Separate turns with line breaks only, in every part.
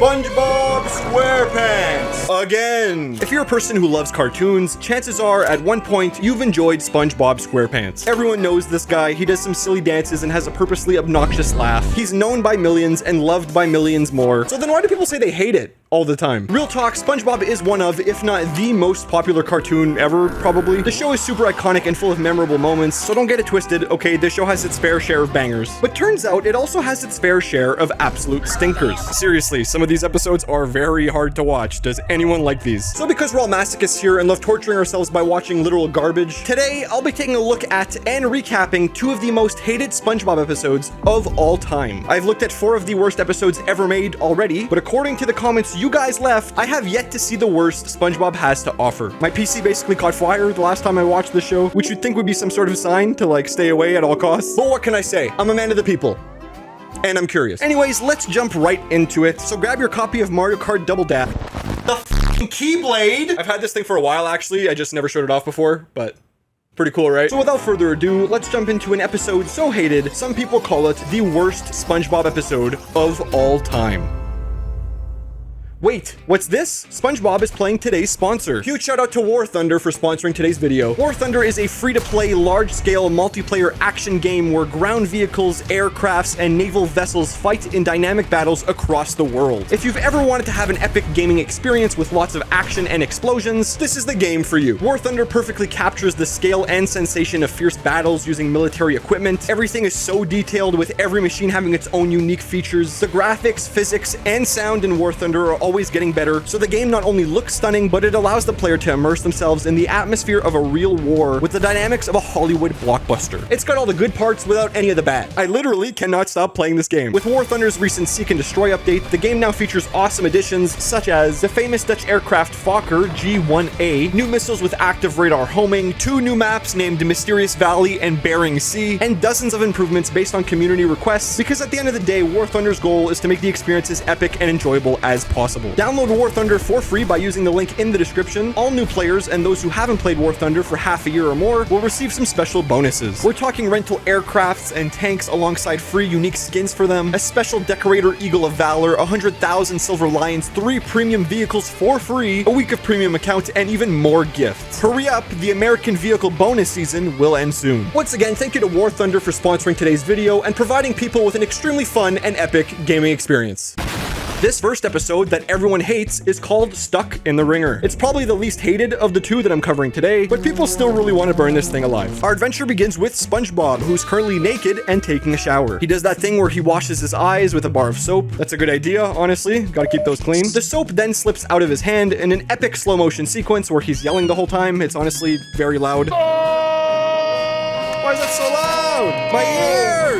SpongeBob SquarePants again. If you're a person who loves cartoons, chances are at one point you've enjoyed SpongeBob SquarePants. Everyone knows this guy. He does some silly dances and has a purposely obnoxious laugh. He's known by millions and loved by millions more. So then why do people say they hate it all the time? Real talk, SpongeBob is one of, if not the most popular cartoon ever, probably. The show is super iconic and full of memorable moments, so don't get it twisted, okay? This show has its fair share of bangers. But turns out it also has its fair share of absolute stinkers. Seriously, some of these episodes are very hard to watch. Does anyone like these? So because we're all masochists here and love torturing ourselves by watching literal garbage, today I'll be taking a look at and recapping 2 of the most hated SpongeBob episodes of all time. I've looked at 4 of the worst episodes ever made already, but according to the comments you guys left, I have yet to see the worst SpongeBob has to offer. My PC basically caught fire the last time I watched the show, which you'd think would be some sort of sign to like stay away at all costs. But what can I say? I'm a man of the people. And I'm curious. Anyways, let's jump right into it. So grab your copy of Mario Kart Double Dash. The f***ing Keyblade! I've had this thing for a while actually, I just never showed it off before, but pretty cool, right? So without further ado, let's jump into an episode so hated, some people call it the worst SpongeBob episode of all time. Wait, what's this? SpongeBob is playing today's sponsor. Huge shout out to War Thunder for sponsoring today's video. War Thunder is a free-to-play, large-scale, multiplayer action game where ground vehicles, aircrafts, and naval vessels fight in dynamic battles across the world. If you've ever wanted to have an epic gaming experience with lots of action and explosions, this is the game for you. War Thunder perfectly captures the scale and sensation of fierce battles using military equipment. Everything is so detailed, with every machine having its own unique features. The graphics, physics, and sound in War Thunder are always getting better, so the game not only looks stunning, but it allows the player to immerse themselves in the atmosphere of a real war with the dynamics of a Hollywood blockbuster. It's got all the good parts without any of the bad. I literally cannot stop playing this game. With War Thunder's recent Seek and Destroy update, the game now features awesome additions such as the famous Dutch aircraft Fokker G-1A, new missiles with active radar homing, 2 new maps named Mysterious Valley and Bering Sea, and dozens of improvements based on community requests, because at the end of the day, War Thunder's goal is to make the experience as epic and enjoyable as possible. Download War Thunder for free by using the link in the description. All new players and those who haven't played War Thunder for half a year or more will receive some special bonuses. We're talking rental aircrafts and tanks alongside free unique skins for them, a special Decorator Eagle of Valor, 100,000 Silver Lions, 3 premium vehicles for free, a week of premium account, and even more gifts. Hurry up, the American Vehicle bonus season will end soon. Once again, thank you to War Thunder for sponsoring today's video and providing people with an extremely fun and epic gaming experience. This first episode that everyone hates is called Stuck in the Ringer. It's probably the least hated of the 2 that I'm covering today, but people still really want to burn this thing alive. Our adventure begins with SpongeBob, who's currently naked and taking a shower. He does that thing where he washes his eyes with a bar of soap. That's a good idea, honestly. Gotta keep those clean. The soap then slips out of his hand in an epic slow motion sequence where he's yelling the whole time. It's honestly very loud. Why is that so loud? My ears!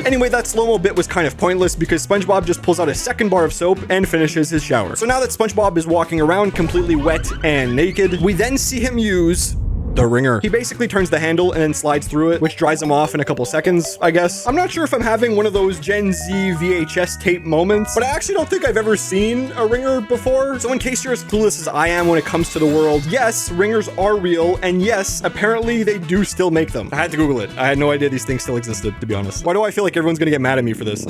Anyway, that slow-mo bit was kind of pointless because SpongeBob just pulls out a second bar of soap and finishes his shower. So now that SpongeBob is walking around completely wet and naked, we then see him use the ringer. He basically turns the handle and then slides through it, which dries him off in a couple seconds, I guess. I'm not sure if I'm having one of those Gen Z VHS tape moments, but I actually don't think I've ever seen a ringer before. So in case you're as clueless as I am when it comes to the world, yes, ringers are real, and yes, apparently they do still make them. I had to Google it. I had no idea these things still existed, to be honest. Why do I feel like everyone's gonna get mad at me for this?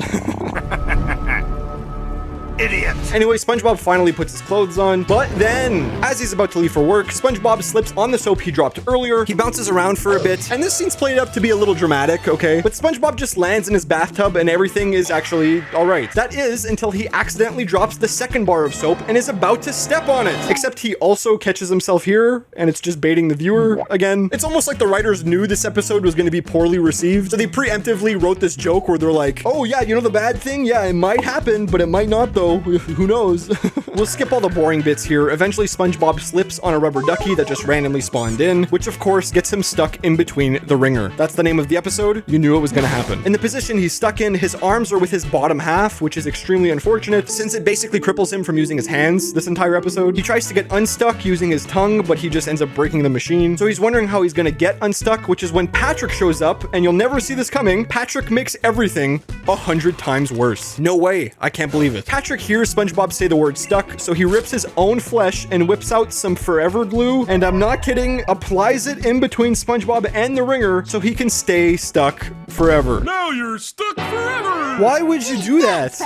Idiot. Anyway, SpongeBob finally puts his clothes on, but then, as he's about to leave for work, SpongeBob slips on the soap he dropped earlier. He bounces around for a bit, and this scene's played up to be a little dramatic, okay? But SpongeBob just lands in his bathtub and everything is actually alright. That is until he accidentally drops the second bar of soap and is about to step on it. Except he also catches himself here, and it's just baiting the viewer again. It's almost like the writers knew this episode was going to be poorly received, so they preemptively wrote this joke where they're like, oh yeah, you know the bad thing? Yeah, it might happen, but it might not though. Who knows? We'll skip all the boring bits here. Eventually, SpongeBob slips on a rubber ducky that just randomly spawned in, which of course gets him stuck in between the ringer. That's the name of the episode. You knew it was gonna happen. In the position he's stuck in, his arms are with his bottom half, which is extremely unfortunate since it basically cripples him from using his hands this entire episode. He tries to get unstuck using his tongue, but he just ends up breaking the machine. So he's wondering how he's gonna get unstuck, which is when Patrick shows up, and you'll never see this coming. Patrick makes everything 100 times worse. No way. I can't believe it. Patrick Patrick hears SpongeBob say the word stuck, so he rips his own flesh and whips out some forever glue, and I'm not kidding, applies it in between SpongeBob and the ringer so he can stay stuck forever.
Now you're stuck forever!
Why would you do that?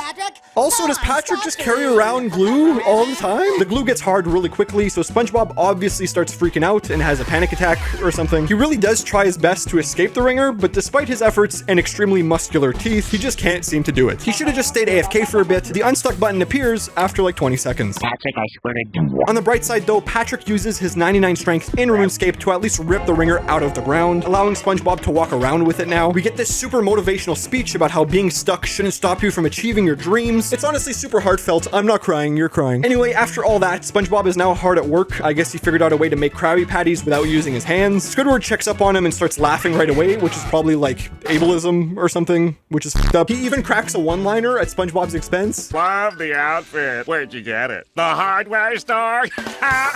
Also, does Patrick just carry around glue all the time? The glue gets hard really quickly, so SpongeBob obviously starts freaking out and has a panic attack or something. He really does try his best to escape the ringer, but despite his efforts and extremely muscular teeth, he just can't seem to do it. He should have just stayed AFK for a bit. The unstuck button appears after like 20 seconds.
Patrick, I squirted.
On the bright side though, Patrick uses his 99 strength in RuneScape to at least rip the ringer out of the ground, allowing SpongeBob to walk around with it now. We get this super motivational speech about how being stuck shouldn't stop you from achieving your dreams. It's honestly super heartfelt. I'm not crying, you're crying. Anyway, after all that, SpongeBob is now hard at work. I guess he figured out a way to make Krabby Patties without using his hands. Squidward checks up on him and starts laughing right away, which is probably like ableism or something, which is f***ed up. He even cracks a one-liner at SpongeBob's expense.
Love the outfit. Where'd you get it? The hardware store?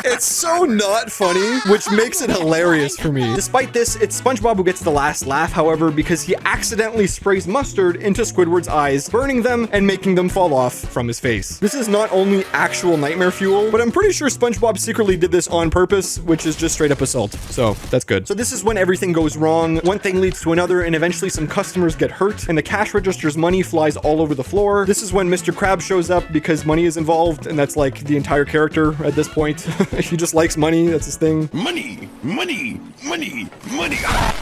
It's so not funny, which makes it hilarious for me. Despite this, it's SpongeBob who gets the last laugh, however, because he accidentally sprays mustard into Squidward's eyes, burning them and making them fall off from his face. This is not only actual nightmare fuel, but I'm pretty sure SpongeBob secretly did this on purpose, which is just straight up assault. So that's good. So this is when everything goes wrong. One thing leads to another, and eventually some customers get hurt, and the cash register's money flies all over the floor. This is when Mr. Krabs shows up because money is involved, and that's like the entire character at this point. He just likes money, that's his thing.
Money, money, money, money.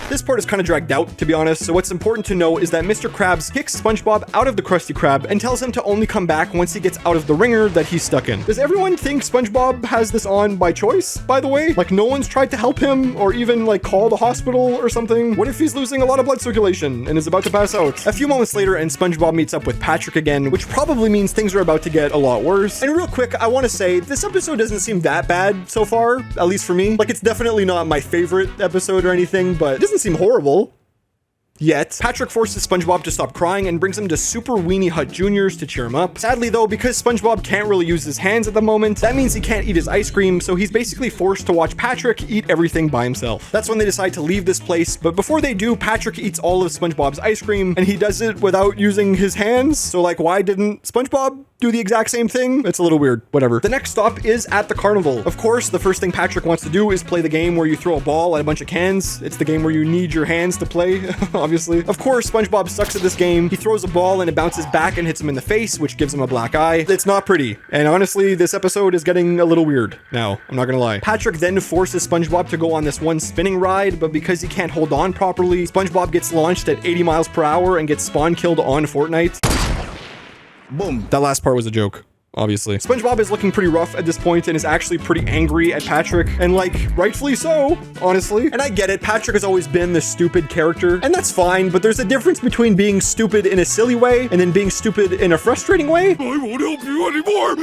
This part is kind of dragged out, to be honest, so what's important to know is that Mr. Krabs kicks SpongeBob out of the Krusty Krab and tells him to only come back once he gets out of the ringer that he's stuck in. Does everyone think SpongeBob has this on by choice, by the way? Like, no one's tried to help him or even like call the hospital or something? What if he's losing a lot of blood circulation and is about to pass out? A few moments later, and SpongeBob meets up with Patrick again, which probably means things are about to get a lot worse. And real quick, I want to say this episode doesn't seem that bad so far, at least for me. Like, it's definitely not my favorite episode or anything, but it doesn't seem horrible. Yet. Patrick forces SpongeBob to stop crying and brings him to Super Weenie Hut Jr.'s to cheer him up. Sadly though, because SpongeBob can't really use his hands at the moment, that means he can't eat his ice cream, so he's basically forced to watch Patrick eat everything by himself. That's when they decide to leave this place, but before they do, Patrick eats all of SpongeBob's ice cream, and he does it without using his hands, so like, why didn't SpongeBob do the exact same thing? It's a little weird, whatever. The next stop is at the carnival. Of course, the first thing Patrick wants to do is play the game where you throw a ball at a bunch of cans. It's the game where you need your hands to play, obviously. Of course, SpongeBob sucks at this game. He throws a ball and it bounces back and hits him in the face, which gives him a black eye. It's not pretty. And honestly, this episode is getting a little weird now, I'm not gonna lie. Patrick then forces SpongeBob to go on this one spinning ride, but because he can't hold on properly, SpongeBob gets launched at 80 miles per hour and gets spawn killed on Fortnite. Boom. That last part was a joke, obviously. SpongeBob is looking pretty rough at this point and is actually pretty angry at Patrick, and like, rightfully so, honestly. And I get it, Patrick has always been the stupid character, and that's fine, but there's a difference between being stupid in a silly way and then being stupid in a frustrating way.
I won't help you anymore.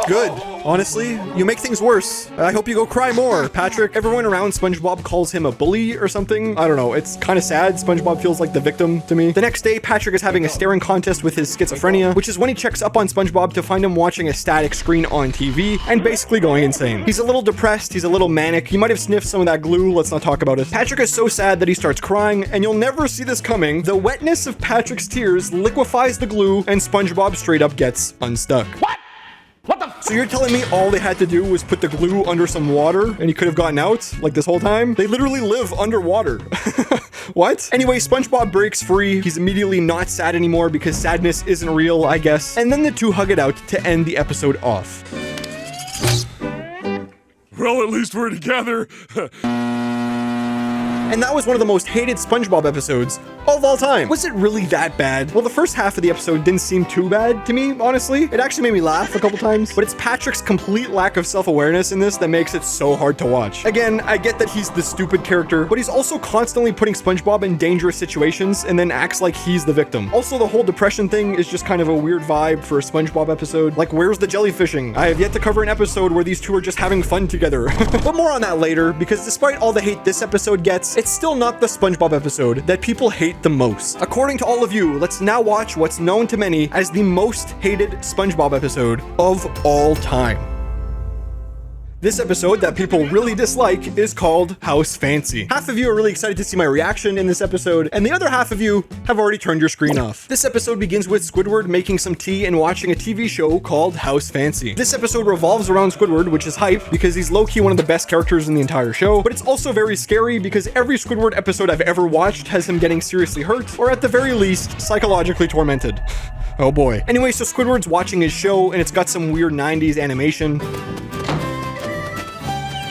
Good. Honestly, you make things worse. I hope you go cry more, Patrick. Everyone around SpongeBob calls him a bully or something. I don't know. It's kind of sad. SpongeBob feels like the victim to me. The next day, Patrick is having a staring contest with his schizophrenia, which is when he checks up on SpongeBob to find him watching a static screen on TV and basically going insane. He's a little depressed. He's a little manic. He might have sniffed some of that glue. Let's not talk about it. Patrick is so sad that he starts crying, and you'll never see this coming. The wetness of Patrick's tears liquefies the glue, and SpongeBob straight up gets unstuck.
What? What the?
So you're telling me all they had to do was put the glue under some water and he could have gotten out like this whole time? They literally live underwater. What? Anyway, SpongeBob breaks free. He's immediately not sad anymore because sadness isn't real, I guess. And then the two hug it out to end the episode off.
Well, at least we're together.
And that was one of the most hated SpongeBob episodes of all time. Was it really that bad? Well, the first half of the episode didn't seem too bad to me, honestly. It actually made me laugh a couple times, but it's Patrick's complete lack of self-awareness in this that makes it so hard to watch. Again, I get that he's the stupid character, but he's also constantly putting SpongeBob in dangerous situations and then acts like he's the victim. Also, the whole depression thing is just kind of a weird vibe for a SpongeBob episode. Like, where's the jellyfishing? I have yet to cover an episode where these two are just having fun together. But more on that later, because despite all the hate this episode gets, it's still not the SpongeBob episode that people hate the most. According to all of you, let's now watch what's known to many as the most hated SpongeBob episode of all time. This episode that people really dislike is called House Fancy. Half of you are really excited to see my reaction in this episode, and the other half of you have already turned your screen off. This episode begins with Squidward making some tea and watching a TV show called House Fancy. This episode revolves around Squidward, which is hype because he's low-key one of the best characters in the entire show, but it's also very scary because every Squidward episode I've ever watched has him getting seriously hurt, or at the very least, psychologically tormented. Oh boy. Anyway, so Squidward's watching his show, and it's got some weird 90s animation.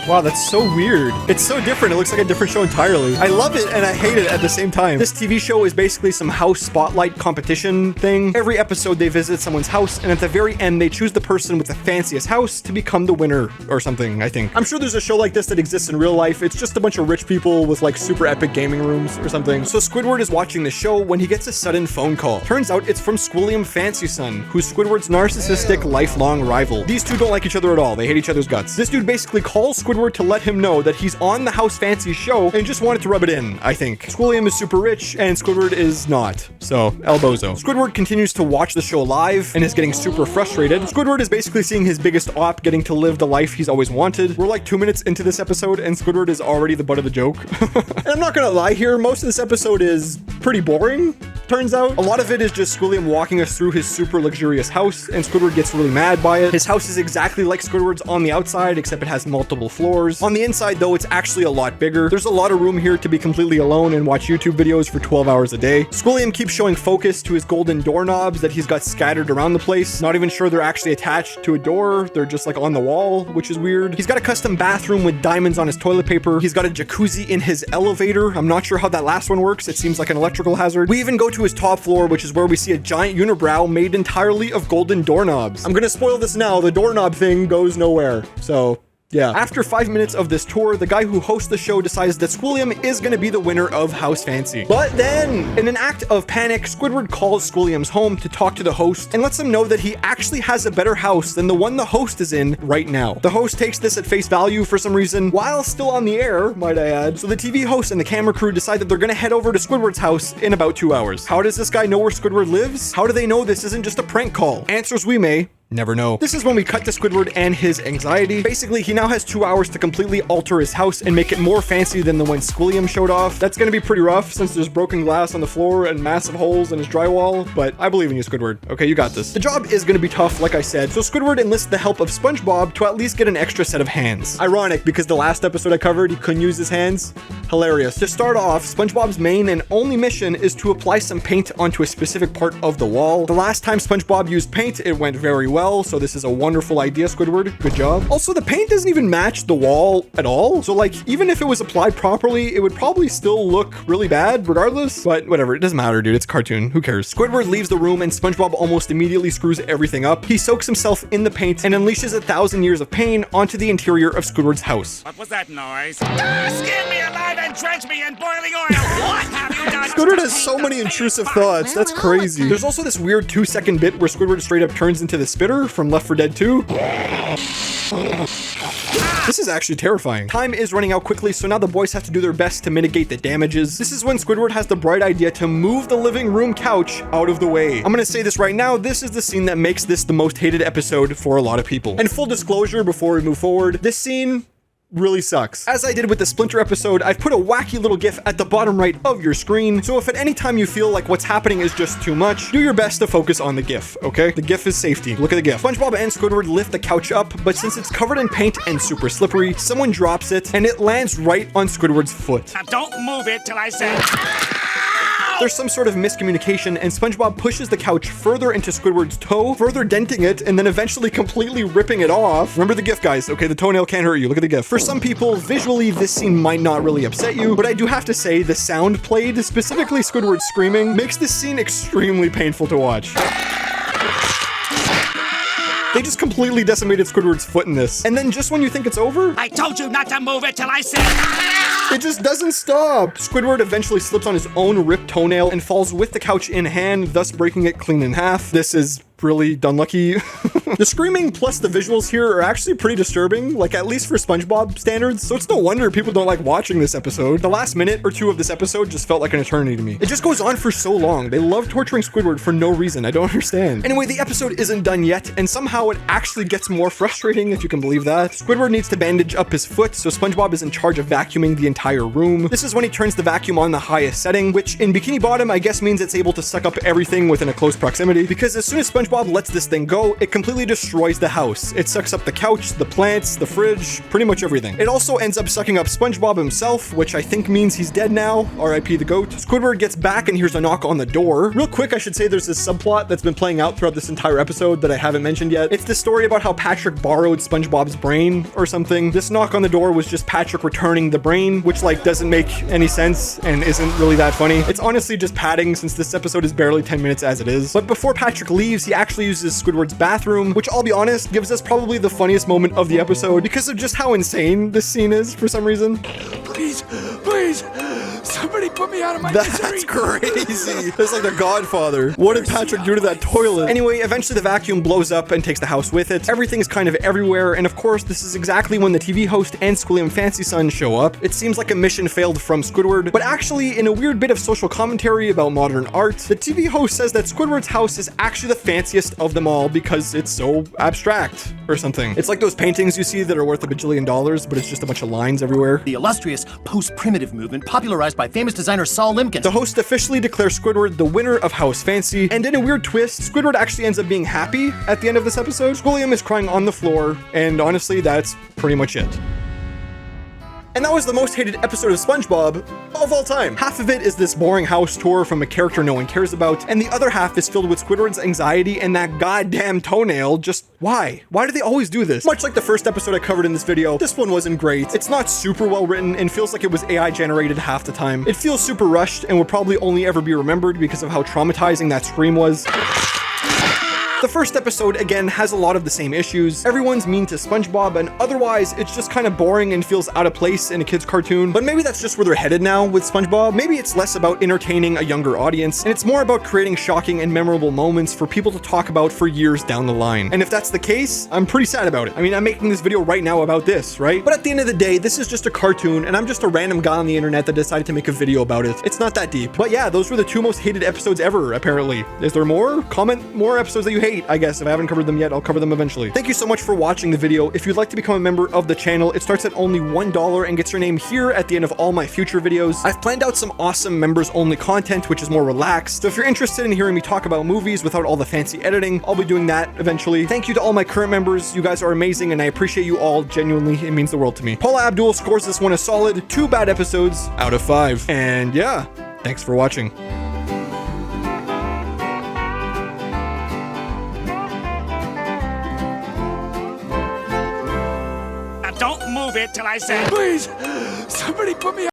Wow, that's so weird. It's so different. It looks like a different show entirely. I love it and I hate it at the same time. This TV show is basically some house spotlight competition thing. Every episode they visit someone's house, and at the very end they choose the person with the fanciest house to become the winner or something, I think. I'm sure there's a show like this that exists in real life. It's just a bunch of rich people with like super epic gaming rooms or something. So Squidward is watching the show when he gets a sudden phone call. Turns out it's from Squilliam Fancyson, who's Squidward's narcissistic lifelong rival. These two don't like each other at all. They hate each other's guts. This dude basically calls Squidward to let him know that he's on the House Fancy show and just wanted to rub it in, I think. Squilliam is super rich and Squidward is not. So, el bozo. Squidward continues to watch the show live and is getting super frustrated. Squidward is basically seeing his biggest op getting to live the life he's always wanted. We're like 2 minutes into this episode and Squidward is already the butt of the joke. And I'm not gonna lie here, most of this episode is pretty boring. Turns out, a lot of it is just Squilliam walking us through his super luxurious house, and Squidward gets really mad by it. His house is exactly like Squidward's on the outside, except it has multiple floors. On the inside, though, it's actually a lot bigger. There's a lot of room here to be completely alone and watch YouTube videos for 12 hours a day. Squilliam keeps showing focus to his golden doorknobs that he's got scattered around the place. Not even sure they're actually attached to a door. They're just like on the wall, which is weird. He's got a custom bathroom with diamonds on his toilet paper. He's got a jacuzzi in his elevator. I'm not sure how that last one works. It seems like an electrical hazard. We even go to his top floor, which is where we see a giant unibrow made entirely of golden doorknobs. I'm gonna spoil this now. The doorknob thing goes nowhere. So yeah. After 5 minutes of this tour, the guy who hosts the show decides that Squilliam is gonna be the winner of House Fancy. But then, in an act of panic, Squidward calls Squilliam's home to talk to the host and lets him know that he actually has a better house than the one the host is in right now. The host takes this at face value for some reason, while still on the air, might I add. So the TV host and the camera crew decide that they're gonna head over to Squidward's house in about 2 hours. How does this guy know where Squidward lives? How do they know this isn't just a prank call? Answers we may never know. This is when we cut to Squidward and his anxiety. Basically, he now has 2 hours to completely alter his house and make it more fancy than the one Squilliam showed off. That's gonna be pretty rough since there's broken glass on the floor and massive holes in his drywall, but I believe in you, Squidward. Okay, you got this. The job is gonna be tough, like I said, so Squidward enlists the help of SpongeBob to at least get an extra set of hands. Ironic, because the last episode I covered, he couldn't use his hands. Hilarious. To start off, SpongeBob's main and only mission is to apply some paint onto a specific part of the wall. The last time SpongeBob used paint, it went very well, so this is a wonderful idea, Squidward. Good job. Also, the paint doesn't even match the wall at all, so like, even if it was applied properly, it would probably still look really bad regardless, but whatever, it doesn't matter, dude. It's a cartoon. Who cares? Squidward leaves the room and SpongeBob almost immediately screws everything up. He soaks himself in the paint and unleashes 1,000 years of pain onto the interior of Squidward's house.
What was that noise? Skin me alive and drench me in boiling oil! What have you done?
Squidward has so many intrusive thoughts. That's crazy. There's also this weird 2-second bit where Squidward straight up turns into the spitter from Left 4 Dead 2. This is actually terrifying. Time is running out quickly, so now the boys have to do their best to mitigate the damages. This is when Squidward has the bright idea to move the living room couch out of the way. I'm gonna say this right now, this is the scene that makes this the most hated episode for a lot of people. And full disclosure before we move forward, this scene really sucks. As I did with the Splinter episode, I've put a wacky little gif at the bottom right of your screen, so if at any time you feel like what's happening is just too much, do your best to focus on the gif, okay? The gif is safety. Look at the gif. SpongeBob and Squidward lift the couch up, but since it's covered in paint and super slippery, someone drops it, and it lands right on Squidward's foot.
Now don't move it till I say...
There's some sort of miscommunication, and SpongeBob pushes the couch further into Squidward's toe, further denting it, and then eventually completely ripping it off. Remember the gif, guys. Okay, the toenail can't hurt you. Look at the gif. For some people, visually, this scene might not really upset you, but I do have to say the sound played, specifically Squidward screaming, makes this scene extremely painful to watch. They just completely decimated Squidward's foot in this. And then just when you think it's over,
I told you not to move it till I said...
it just doesn't stop. Squidward eventually slips on his own ripped toenail and falls with the couch in hand, thus breaking it clean in half. This is really unlucky. The screaming plus the visuals here are actually pretty disturbing, like at least for SpongeBob standards, so it's no wonder people don't like watching this episode. The last minute or two of this episode just felt like an eternity to me. It just goes on for so long. They love torturing Squidward for no reason. I don't understand. Anyway, the episode isn't done yet, and somehow it actually gets more frustrating, if you can believe that. Squidward needs to bandage up his foot, so SpongeBob is in charge of vacuuming the entire room. This is when he turns the vacuum on the highest setting, which in Bikini Bottom I guess means it's able to suck up everything within a close proximity, because as soon as SpongeBob lets this thing go, it completely destroys the house. It sucks up the couch, the plants, the fridge, pretty much everything. It also ends up sucking up SpongeBob himself, which I think means he's dead now. R.I.P. the goat. Squidward gets back and hears a knock on the door. Real quick, I should say there's this subplot that's been playing out throughout this entire episode that I haven't mentioned yet. It's the story about how Patrick borrowed SpongeBob's brain or something. This knock on the door was just Patrick returning the brain, which like doesn't make any sense and isn't really that funny. It's honestly just padding since this episode is barely 10 minutes as it is. But before Patrick leaves, he actually uses Squidward's bathroom, which I'll be honest, gives us probably the funniest moment of the episode because of just how insane this scene is for some reason.
Please, somebody put me out of my
That's
misery.
crazy. That's like the Godfather. What did Patrick do to that toilet? Anyway, eventually the vacuum blows up and takes the house with it. Everything's kind of everywhere, and of course, this is exactly when the TV host and Squilliam Fancyson show up. It seems like a mission failed from Squidward, but actually, in a weird bit of social commentary about modern art, the TV host says that Squidward's house is actually the fanciest of them all because it's so abstract or something. It's like those paintings you see that are worth $1 bajillion, but it's just a bunch of lines everywhere.
The illustrious post-primitive movement popularized by famous designer Saul Limkin.
The host officially declares Squidward the winner of House Fancy, and in a weird twist, Squidward actually ends up being happy at the end of this episode. Squilliam is crying on the floor, and honestly, that's pretty much it. And that was the most hated episode of SpongeBob of all time. Half of it is this boring house tour from a character no one cares about, and the other half is filled with Squidward's anxiety and that goddamn toenail. Just why? Why do they always do this? Much like the first episode I covered in this video, this one wasn't great. It's not super well written and feels like it was AI generated half the time. It feels super rushed and will probably only ever be remembered because of how traumatizing that scream was. The first episode, again, has a lot of the same issues. Everyone's mean to SpongeBob, and otherwise, it's just kind of boring and feels out of place in a kid's cartoon. But maybe that's just where they're headed now with SpongeBob. Maybe it's less about entertaining a younger audience, and it's more about creating shocking and memorable moments for people to talk about for years down the line. And if that's the case, I'm pretty sad about it. I mean, I'm making this video right now about this, right? But at the end of the day, this is just a cartoon, and I'm just a random guy on the internet that decided to make a video about it. It's not that deep. But yeah, those were the two most hated episodes ever, apparently. Is there more? Comment more episodes that you hate. I guess if I haven't covered them yet, I'll cover them eventually. Thank you so much for watching the video. If you'd like to become a member of the channel, it starts at only $1 and gets your name here at the end of all my future videos. I've planned out some awesome members only content, which is more relaxed. So if you're interested in hearing me talk about movies without all the fancy editing, I'll be doing that eventually. Thank you to all my current members. You guys are amazing and I appreciate you all genuinely. It means the world to me. Paula Abdul scores this one a solid 2 bad episodes out of 5. And yeah, thanks for watching.
Now don't move it till I say,
Please, somebody put me